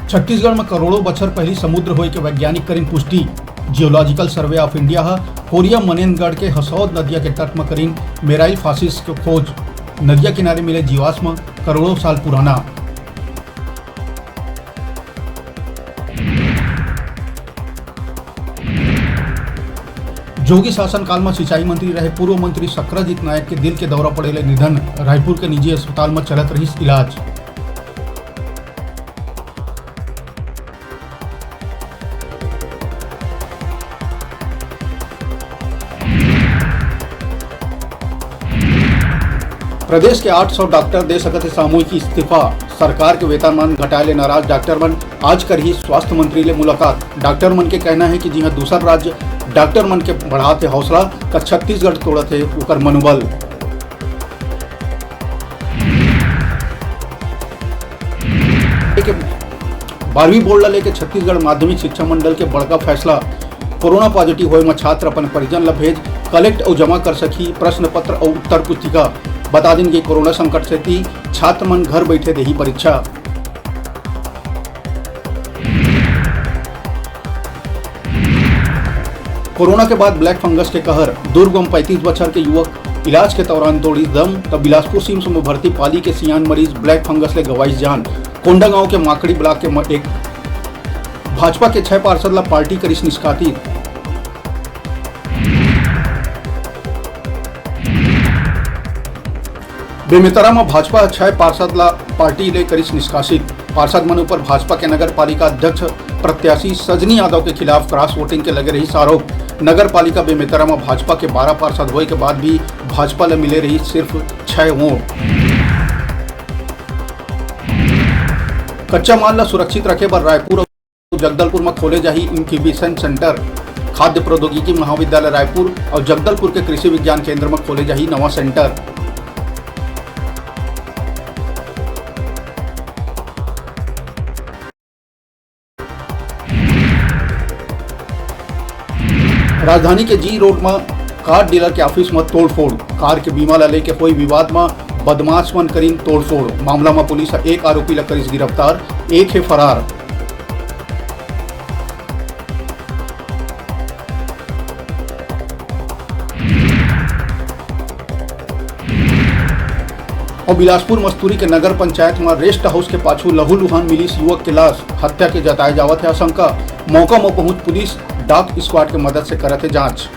छत्तीसगढ़ में करोड़ों बछर पहली समुद्र होए के वैज्ञानिक करीन पुष्टि। Geological Survey of India Koriya मनेनगढ़ के हसौद नदिया के तट में करीन मेराइल फासिस के खोज। नदिया किनारे मिले जीवाश्म करोड़ों साल पुराना। जोगी शासनकाल में सिंचाई मंत्री रहे पूर्व मंत्री शक्रजीत नायक के दिल के दौरा पड़ेले निधन। रायपुर के निजी अस्पताल में चलत रही इलाज। प्रदेश के 800 डॉक्टर दे सकते सामूहिक इस्तीफा। सरकार के वेतनमान घटाए ले नाराज डॉक्टर मन आज कर ही स्वास्थ्य मंत्री ले मुलाकात। डॉक्टर मन के कहना है कि जी हाँ दूसर राज्य डॉक्टर मन के बढ़ाते हौसला का छत्तीसगढ़ तोड़त है उकर मनोबल। बारहवीं बोर्ड ला लेके छत्तीसगढ़ माध्यमिक शिक्षा मंडल के बड़का फैसला। कोरोना पॉजिटिव होए में छात्र अपन परिजन ला भेज कलेक्ट और जमा कर सकी प्रश्न पत्र और उत्तर पुस्तिका। बता दें कि कोरोना संकट से थी छात्र मन घर बैठे दे ही परीक्षा। कोरोना के बाद ब्लैक फंगस के कहर। दुर्ग में 35 बछर के युवक इलाज के दौरान तोड़ी दम। तब बिलासपुर सिम्स में भर्ती पाली के सियान मरीज ब्लैक फंगस ले गवाई जान। कोंडागांव के माकड़ी ब्लॉक के एक भाजपा के 6 पार्षद ला पार्टी करिस निष्कासित। बेमेतरा में भाजपा 6 पार्षद ला पार्टी ले करिस निष्कासित। पार्षद मन ऊपर भाजपा के नगर पालिका अध्यक्ष प्रत्याशी सजनी यादव के खिलाफ क्रॉस वोटिंग के लगे रही आरोप। नगर पालिका बेमेतरा में भाजपा के 12 पार्षद होए के बाद भी भाजपा ले मिले रही सिर्फ 6 वोट। कच्चा माल ला सुरक्षित रखे बर रायपुर और जगदलपुर में खोले जाही इंक्यूबेशन सेंटर। खाद्य प्रौद्योगिकी महाविद्यालय रायपुर और जगदलपुर के कृषि विज्ञान केंद्र में खोले जाही नवा सेंटर। राजधानी के जी रोड में कार डीलर के ऑफिस में तोड़फोड़। कार के बीमा ला लेके कोई विवाद में बदमाश मन करीन तोड़फोड़। मामला में पुलिस एक आरोपी ला करिस गिरफ्तार, एक है फरार। और बिलासपुर मस्तूरी के नगर पंचायत में रेस्ट हाउस के पाछू लहूलुहान मिली युवक के लाश। हत्या के जताए जावत है आशंका। मौका में पहुंच पुलिस डॉग स्क्वाड के मदद से करत है जांच।